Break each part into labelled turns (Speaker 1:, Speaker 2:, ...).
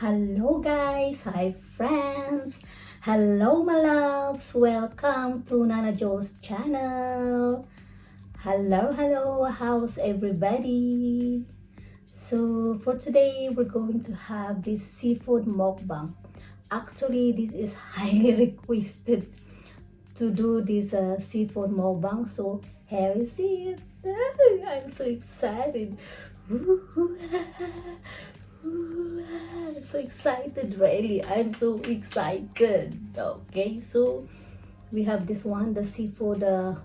Speaker 1: Hello guys, hi friends, hello my loves, welcome to Nana Joe's channel. Hello, how's everybody? So for today we're going to have this seafood mukbang. Actually, this is highly requested to do this seafood mukbang, so here is it. I'm so excited. I'm so excited, really. I'm so excited. Okay, so we have this one, the seafood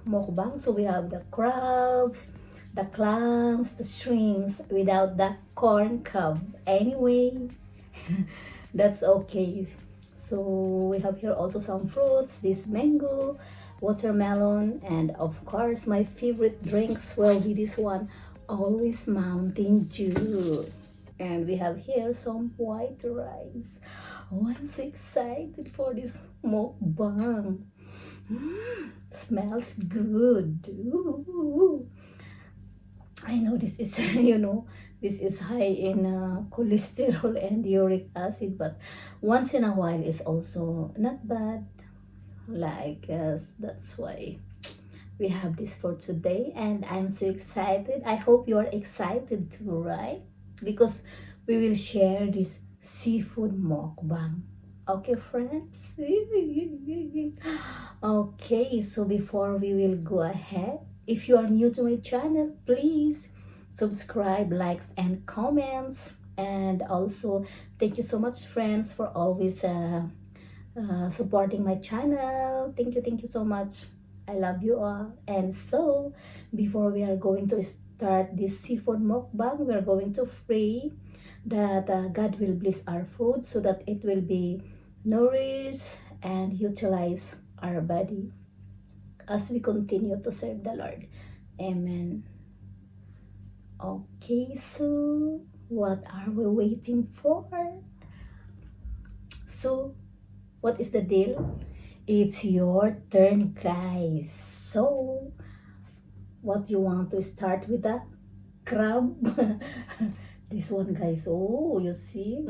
Speaker 1: mukbang. So we have the crabs, the clams, the shrimps without the corn cob. Anyway, that's okay. So we have here also some fruits, this mango, watermelon, and of course my favorite drinks will be this one, always Mountain Dew. And we have here some white rice. Oh, I'm so excited for this mukbang. Smells good. Ooh. I know this is, this is high in cholesterol and uric acid, but once in a while is also not bad. That's why we have this for today, and I'm so excited. I hope you are excited too, right? Because we will share this seafood mukbang. Okay, friends? Okay, so before we will go ahead, if you are new to my channel, please subscribe, likes, and comments. And also, thank you so much, friends, for always supporting my channel. Thank you so much. I love you all. And so, before we are going to start this seafood mukbang, we are going to pray that God will bless our food so that it will be nourished and utilize our body as we continue to serve the Lord. Amen. Okay, so what are we waiting for? So, what is the deal? It's your turn, guys. So, what you want to start with the crab? This one, guys. Oh, you see?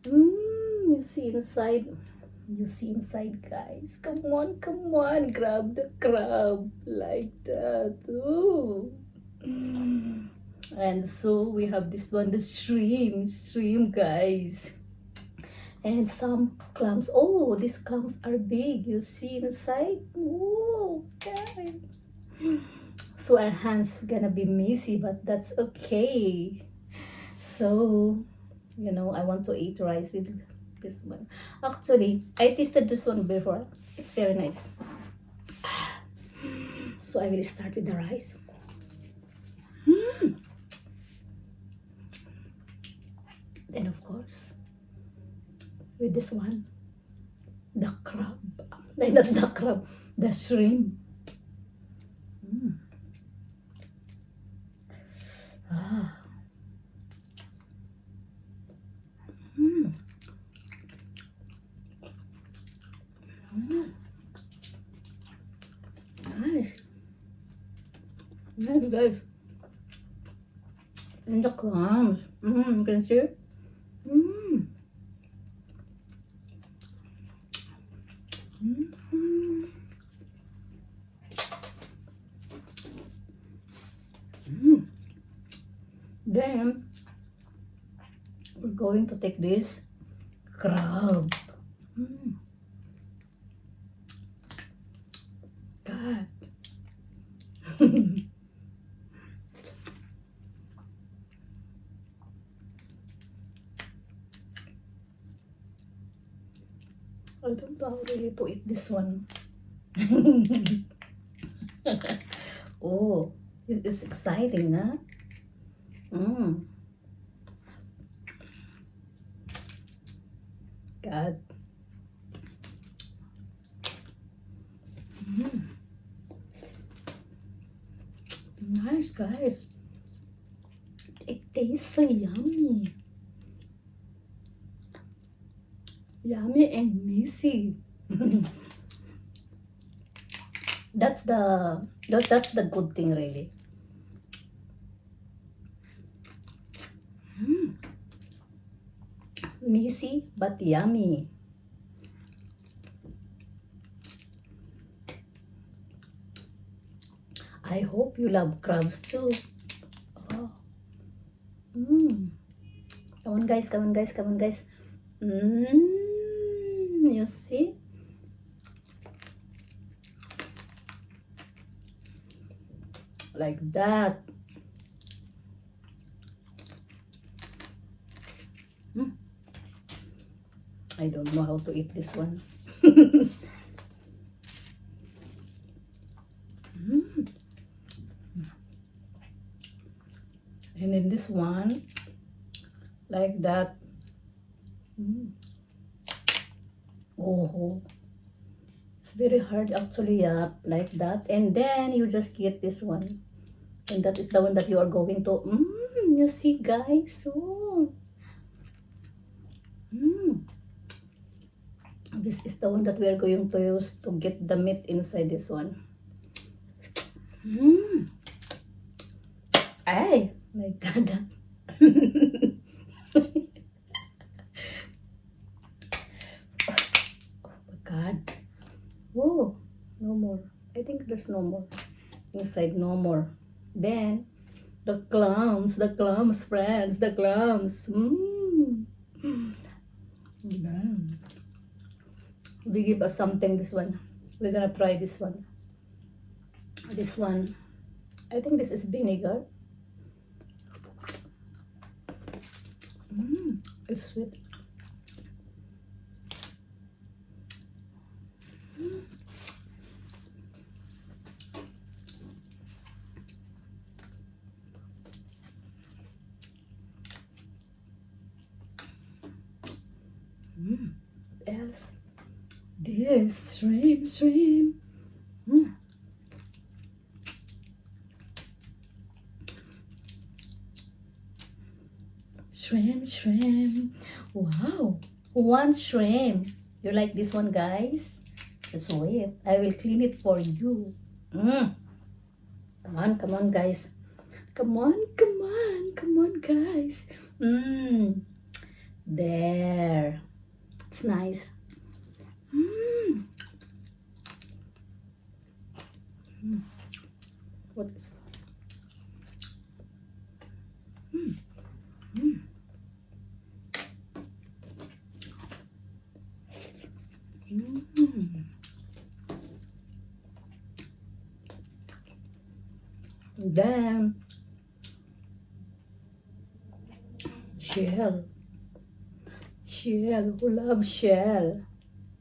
Speaker 1: You see inside. You see inside, guys. Come on. Grab the crab like that. Ooh. And so we have this one, the shrimp, guys. And some clams. Oh, these clams are big. You see inside? Oh, okay. So our hands gonna be messy, but that's okay. So, I want to eat rice with this one. Actually, I tasted this one before. It's very nice. So I will start with the rice. Then of course, with this one, the crab. Not the crab, the shrimp. Ah. Nice. Nice, guys. And the clams. You can see it? Then we're going to take this crab. God. I don't know how really to eat this one. Oh, this is exciting, huh? God. Nice, guys. It tastes so yummy. Yummy and messy. That's the good thing, really. Messy but yummy. I hope you love crabs too. Oh. Mm. Come on guys, come on guys, come on guys. You see? Like that. I don't know how to eat this one. And in this one, like that. Oh, it's very hard actually, yeah, like that. And then you just get this one. And that is the one that you are going to, you see guys, oh. This is the one that we are going to use to get the meat inside this one. Ay, my God. God. Whoa, no more. I think there's no more. Inside, no more. Then, the clams, friends, the clams. We give us something, this one. We're gonna try this one. This one. I think this is vinegar. It's sweet. Else, this shrimp. Shrimp. Wow, one shrimp. You like this one, guys? Just wait. I will clean it for you. Come on, guys. Come on, guys. There. It's nice. What is? Then shell. Who loves shell?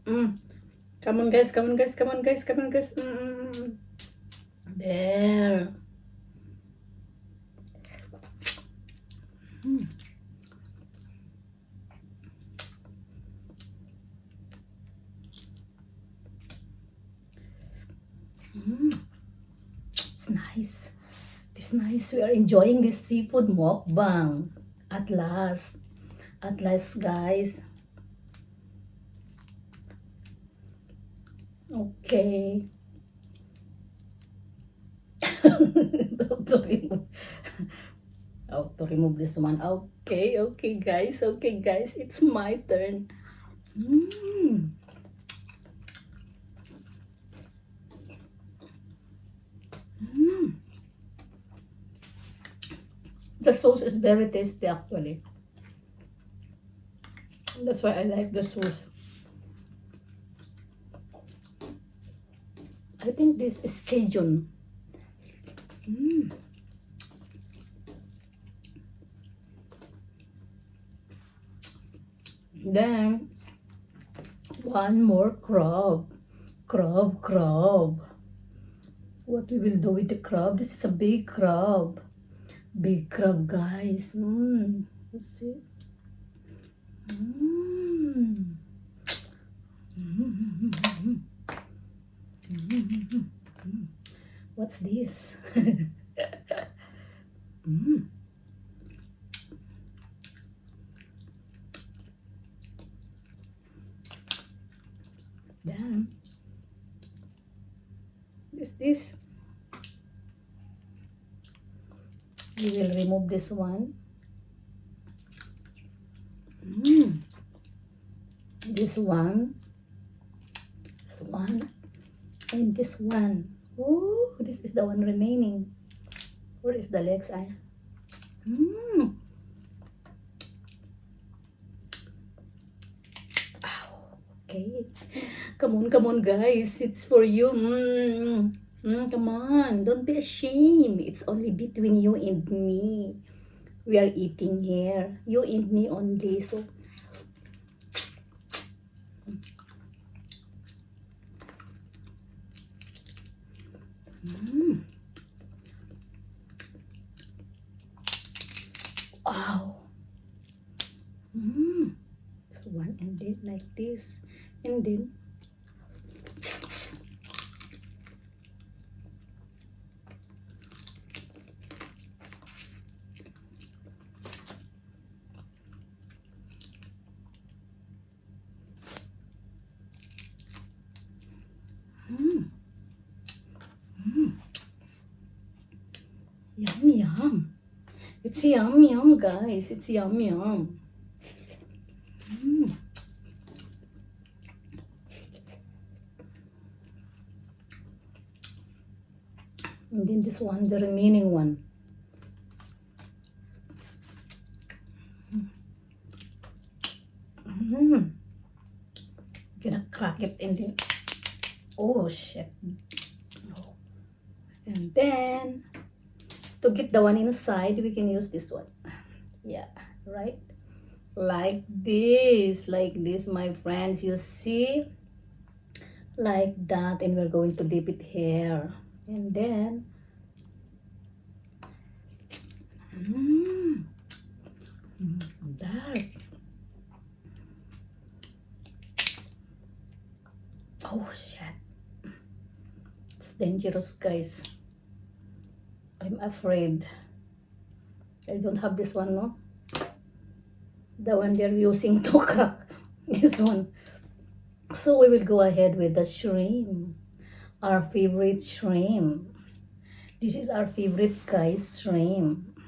Speaker 1: Come on, guys. There. It's nice. It's nice. We are enjoying this seafood mukbang. At last, guys. Okay. How to remove this one. Okay, guys. It's my turn. The sauce is very tasty actually. That's why I like the sauce. I think this is Cajun. Then one more crab. What we will do with the crab? This is a big crab. Big crab, guys. Let's see. What's this? Damn. This. We will remove this one. this one, and this one. Oh, this is the one remaining. Where is the legs? Okay, come on, guys. It's for you. Come on, don't be ashamed. It's only between you and me. We are eating here. You and me only. So, wow. This one, and then like this, and then yum yum. It's yum yum, guys. It's yum yum. And then this one, the remaining one. Gonna crack it and then, oh shit. Oh. And then to get the one inside, we can use this one. Yeah, right? Like this, my friends. You see? Like that. And we're going to dip it here. And then, that. Oh shit. It's dangerous, guys. I'm afraid. I don't have this one, no? The one they're using to crack this one. So we will go ahead with the shrimp. Our favorite shrimp. This is our favorite, guys, shrimp.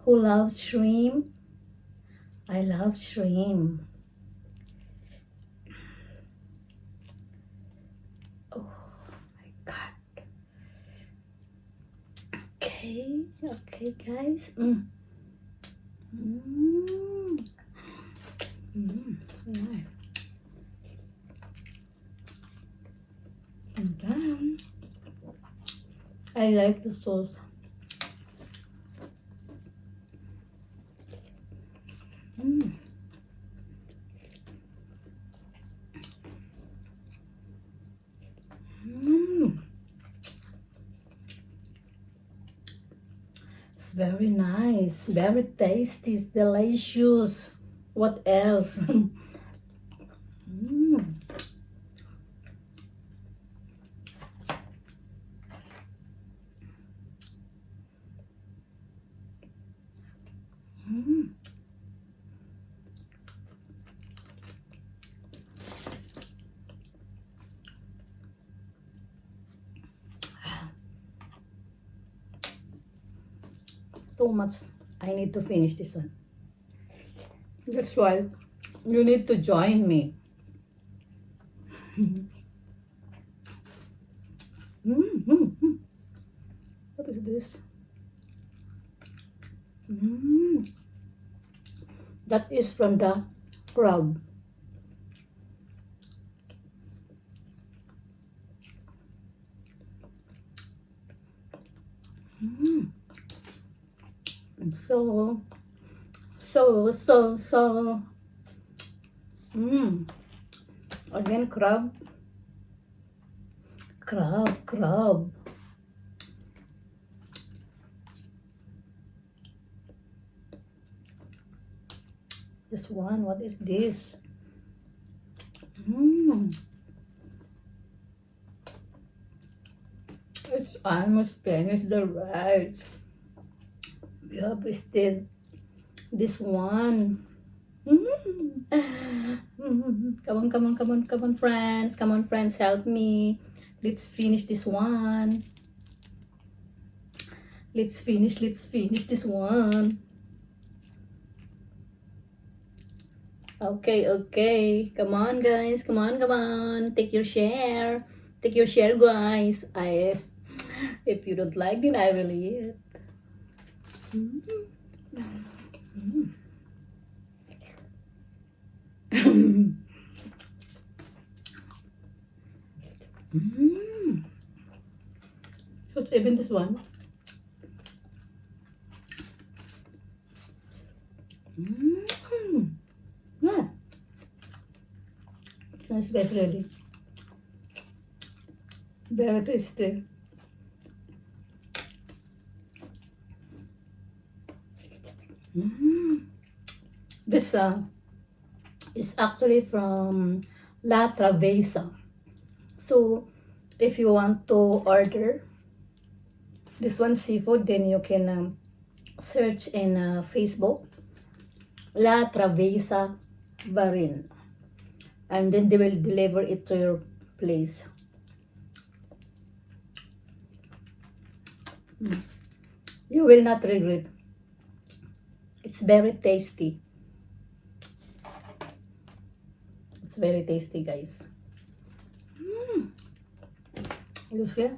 Speaker 1: Who loves shrimp? I love shrimp. Oh my god. Okay, guys. Yeah. And then I like the sauce. It's very nice, very tasty, it's delicious. What else? Too much. I need to finish this one. That's why you need to join me. What is this? That is from the crab. So. Again, crab. This one, what is this? It's almost finished the rice. We have still this one. Come on, friends. Come on, friends, help me. Let's finish this one. Let's finish this one. Okay, okay. Come on, guys. Come on, come on. Take your share. Take your share, guys. If you don't like it, I will eat. Mm. Mm. Mm. So it's even this one. Mm. Yeah. It's nice, guys, really. Very tasty. Mm. This is actually from La Travesa. So if you want to order this one seafood, then you can search in Facebook La Travesa Barin, and then they will deliver it to your place. You will not regret. It's very tasty. It's very tasty, guys. You see?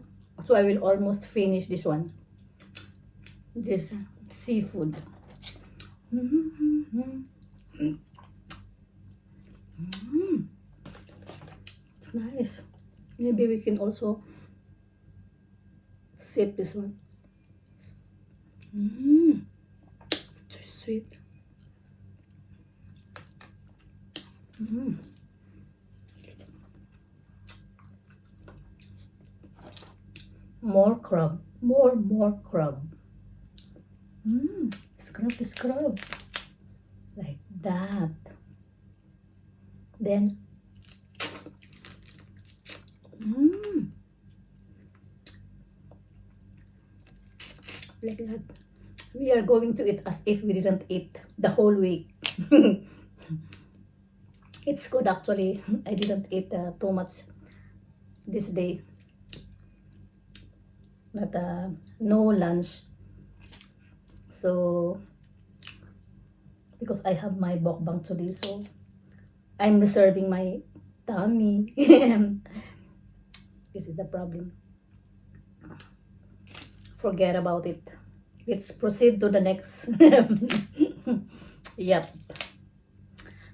Speaker 1: So I will almost finish this one. This seafood. It's nice. Maybe we can also sip this one. It's too sweet. More crab. More crab. Scrub. Like that. Then, like that. We are going to eat as if we didn't eat the whole week. It's good actually. I didn't eat too much this day. But no lunch. So, because I have my mukbang today, so I'm reserving my tummy. This is the problem. Forget about it. Let's proceed to the next. Yep.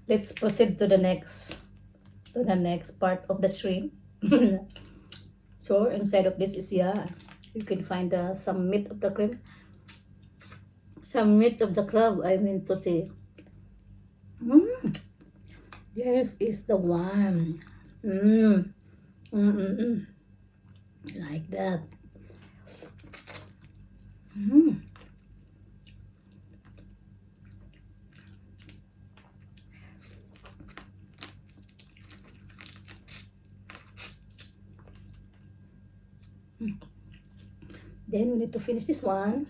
Speaker 1: Let's proceed to the next part of the shrimp. So inside of this is, yeah, you can find some meat of the crab. Some meat of the crab, I mean to say. This is the one. Like that. Then we need to finish this one.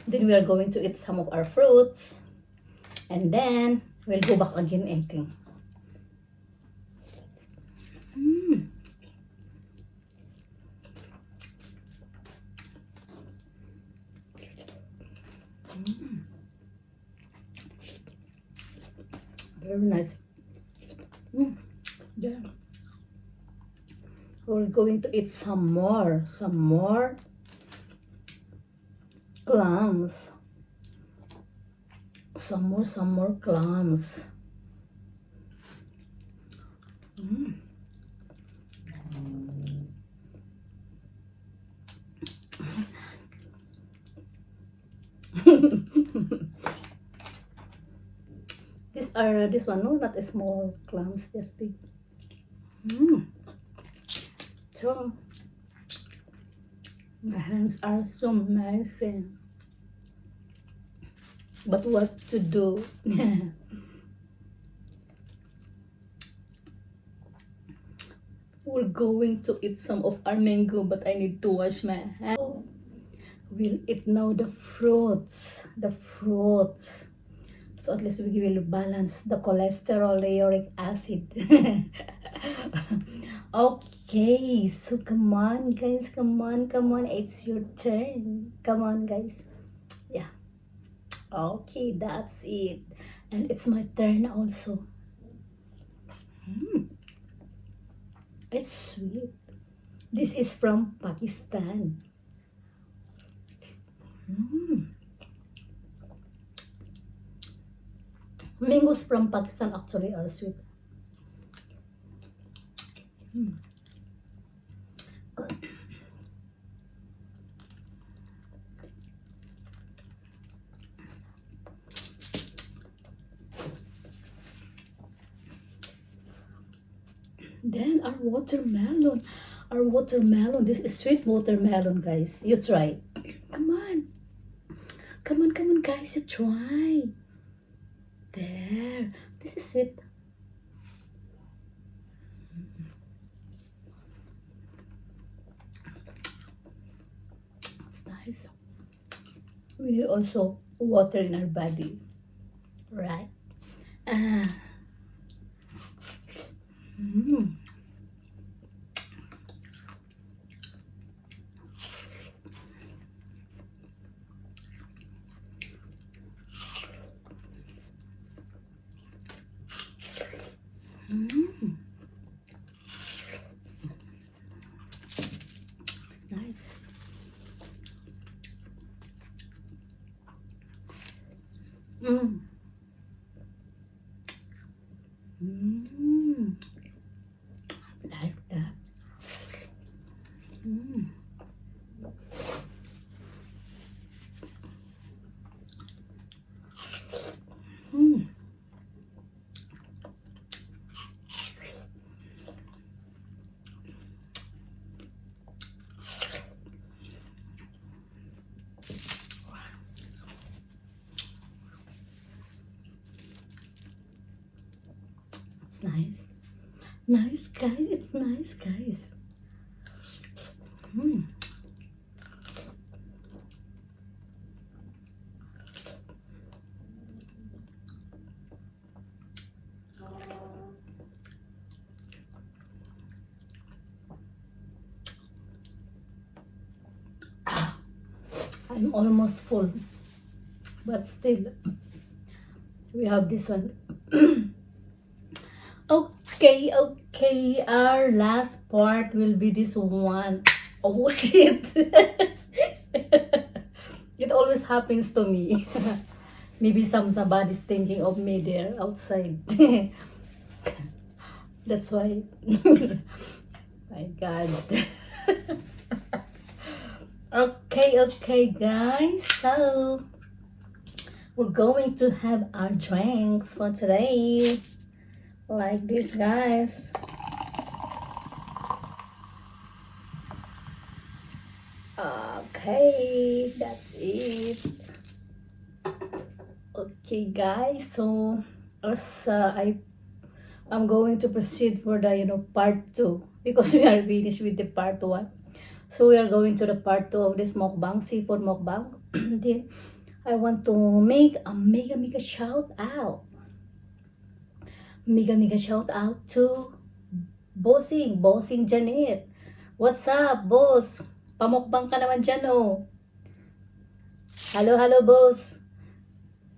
Speaker 1: Then we are going to eat some of our fruits. And then we'll go back again eating. Very nice. Yeah. We're going to eat some more clams. Some more clams. This one, no, not a small clams, just big. So my hands are so nice, but what to do? We're going to eat some of our mango, but I need to wash my hands. We'll eat now the fruits. So at least we will balance the cholesterol, the uric acid. Okay, so come on guys, come on, it's your turn. Come on guys. Yeah. Okay, that's it. And it's my turn also. Mm, it's sweet. This is from Pakistan. Mm. Mangoes from Pakistan actually are sweet. Mm. Then our watermelon. Our watermelon. This is sweet watermelon, guys. You try. Come on. Come on, come on, guys. You try. There. This is sweet. It's nice. We need also water in our body. Right? Ah. Mm. Mm. It's nice. Mm. Mm. Like that. Mm. Mm. It's nice. Nice, guys. It's nice, guys. Mm. Ah, I'm almost full, but still, we have this one. Okay, okay. Our last part will be this one. Oh shit! It always happens to me. Maybe somebody's thinking of me there outside. That's why. My God. Okay, okay, guys. So we're going to have our drinks for today. Like this, guys. Okay, that's it. Okay, guys. So as I'm going to proceed for the part 2 because we are finished with the part 1. So we are going to the part 2 of this mukbang, seafood mukbang. Then I want to make a mega shout out. Mega shout out to Bossing Janet. What's up, boss? Pamukbang ka naman dyan, oh. Hello, boss.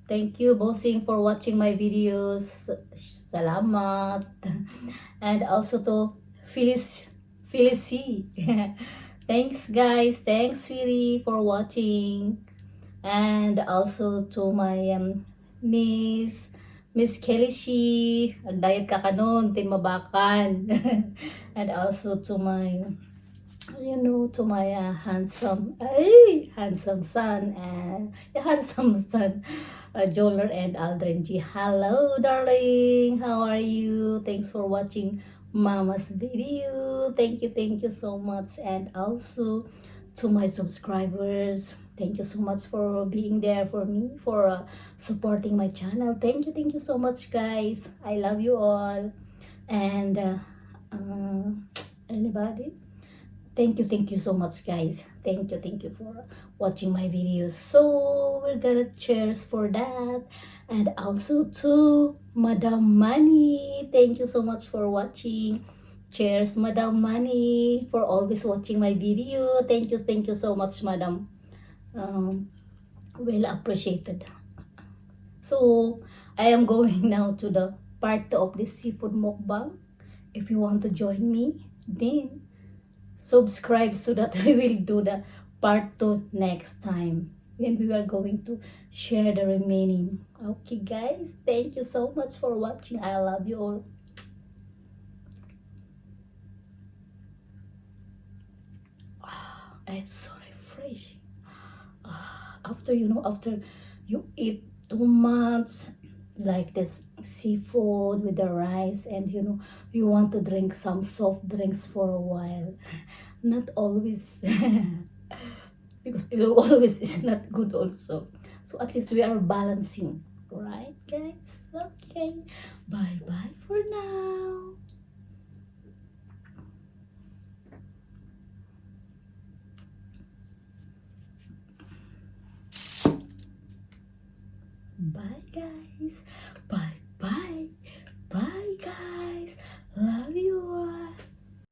Speaker 1: Thank you, Bossing, for watching my videos. Salamat. And also to Felici. Thanks, guys. Thanks, Sweetie, for watching. And also to my Miss Kelishi. Nag-diet ka kanon, tinmabakan. And also to my to my handsome son and handsome son, Joler and Aldrin G. Hello, darling. How are you? Thanks for watching Mama's video. Thank you so much. And also to my subscribers, thank you so much for being there for me, for supporting my channel. Thank you so much, guys. I love you all. And anybody? Thank you so much, guys. Thank you for watching my videos. So we're gonna cheers for that. And also to Madam Money. Thank you so much for watching. Cheers, Madam Money, for always watching my video. Thank you so much, Madam. Well appreciated. So I am going now to the part 2 of this seafood mukbang. If you want to join me, then subscribe so that we will do the part 2 next time. And we are going to share the remaining. Okay, guys, thank you so much for watching. I love you all. It's so refreshing. After after you eat too much like this seafood with the rice, and you want to drink some soft drinks for a while. Not always, because always is not good also. So at least we are balancing, right, guys? Okay, bye bye for now. Bye, guys.